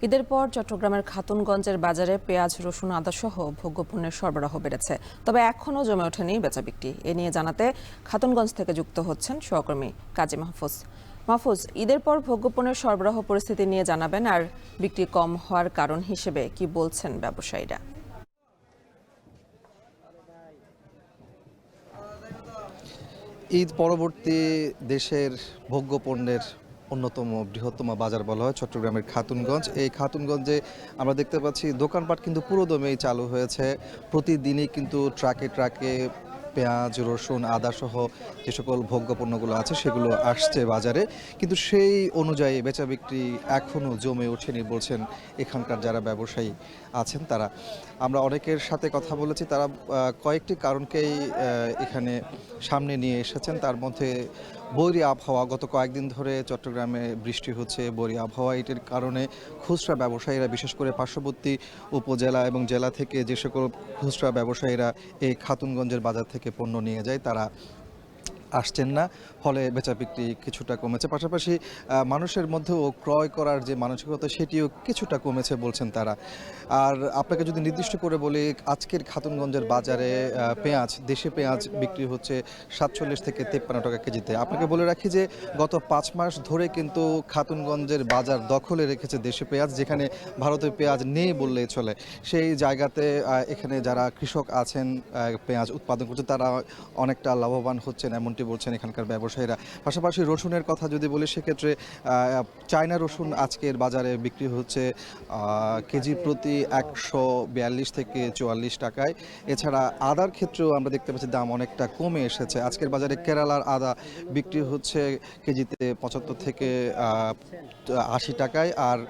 ঈদের পর চট্টগ্রামের খাতুনগঞ্জের বাজারে পেঁয়াজ, রসুন, আদা সহ ভোগ্যপণ্যের সরবরাহ বেড়েছে। তবে এখনও জমে ওঠেনি বেচাবিক্রি। এ নিয়ে জানাতে খাতুনগঞ্জ থেকে যুক্ত হচ্ছেন সহকর্মী কাজী মাহফুজ। মাহফুজ, ঈদের পর ভোগ্যপণ্যের সরবরাহ পরিস্থিতি নিয়ে জানাবেন, আর বিক্রি কম হওয়ার কারণ হিসেবে কি বলছেন ব্যবসায়ীরা? ঈদ পরবর্তী দেশের ভোগ্যপণ্যের অন্যতম বৃহত্তম বাজার বলা হয় চট্টগ্রামের খাতুনগঞ্জ। এই খাতুনগঞ্জে আমরা দেখতে পাচ্ছি দোকানপাট কিন্তু পুরোদমেই চালু হয়েছে। প্রতিদিনই কিন্তু ট্রাকে ট্রাকে পেঁয়াজ, রসুন, আদা সহ যে সকল ভোগ্যপণ্যগুলো আছে সেগুলো আসছে বাজারে, কিন্তু সেই অনুযায়ী বেচা বিক্রি এখনও জমে ওঠেনি বলছেন এখানকার যারা ব্যবসায়ী আছেন তারা। আমরা অনেকের সাথে কথা বলেছি, তারা কয়েকটি কারণকেই এখানে সামনে নিয়ে এসেছেন। তার মধ্যে বৈরী আবহাওয়া, গত কয়েকদিন ধরে চট্টগ্রামে বৃষ্টি হচ্ছে, বৈরী আবহাওয়া, এটির কারণে খুচরা ব্যবসায়ীরা, বিশেষ করে পার্শ্ববর্তী উপজেলা এবং জেলা থেকে যে সকল খুচরা ব্যবসায়ীরা এই খাতুনগঞ্জের বাজার থেকে পণ্য নিয়ে যায়, তারা আসছেন না। ফলে বেচা বিক্রি কিছুটা কমেছে। পাশাপাশি মানুষের মধ্যেও ক্রয় করার যে মানসিকতা সেটিও কিছুটা কমেছে বলছেন তারা। আর আপনাকে যদি নির্দিষ্ট করে বলি, আজকের খাতুনগঞ্জের বাজারে পেঁয়াজ, দেশি পেঁয়াজ বিক্রি হচ্ছে ৪৭ থেকে ৫৩ টাকা কেজিতে। আপনাকে বলে রাখি যে গত ৫ মাস ধরে কিন্তু খাতুনগঞ্জের বাজার দখলে রেখেছে দেশি পেঁয়াজ, যেখানে ভারতের পেঁয়াজ নেই বললেই চলে। সেই জায়গাতে এখানে যারা কৃষক আছেন, পেঁয়াজ উৎপাদন করছেন, তারা অনেকটা লাভবান হচ্ছেন এমনটি বলছেন এখানকার ব্যবসায়ীরা। পাশাপাশি রসুনের কথা যদি বলি, সেক্ষেত্রে চায়না রসুন আজকের বাজারে বিক্রি হচ্ছে কেজি প্রতি ১৪২ থেকে ৪৪ টাকায়। এছাড়া আদার ক্ষেত্রেও আমরা দেখতে পাচ্ছি দাম অনেকটা কমে এসেছে। আজকের বাজারে কেরালার আদা বিক্রি হচ্ছে কেজিতে ৭৫ থেকে ৮০ টাকায়। আর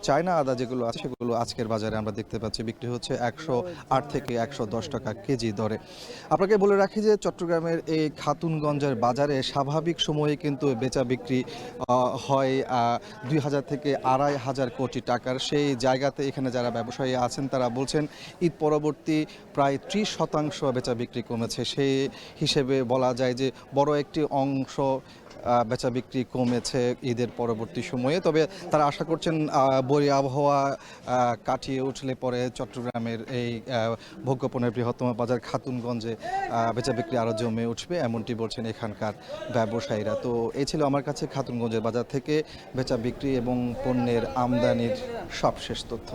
চায়না আদা যেগুলো আছে সেগুলো আজকের বাজারে আমরা দেখতে পাচ্ছি বিক্রি হচ্ছে ১০৮ থেকে ১১০ টাকা কেজি দরে। আপনাকে বলে রাখি যে চট্টগ্রামের এই খাতুনগঞ্জের বাজারে স্বাভাবিক সময়ে কিন্তু বেচা বিক্রি হয় ২,০০০ থেকে ২,৫০০ কোটি টাকার। সেই জায়গাতে এখানে যারা ব্যবসায়ী আছেন তারা বলছেন ঈদ পরবর্তী প্রায় ৩০% বেচা বিক্রি কমেছে। সেই হিসেবে বলা যায় যে বড় একটি অংশ বেচা বিক্রি কমেছে ঈদের পরবর্তী সময়ে। তবে তারা আশা করছেন বৈরী আবহাওয়া কাটিয়ে উঠলে পরে চট্টগ্রামের এই ভোগ্যপণ্যের বৃহত্তম বাজার খাতুনগঞ্জে বেচা বিক্রি আরও জমে উঠবে, এমনটি বলছেন এখানকার ব্যবসায়ীরা। তো এই ছিল আমার কাছে খাতুনগঞ্জের বাজার থেকে বেচা বিক্রি এবং পণ্যের আমদানির সবশেষ তথ্য।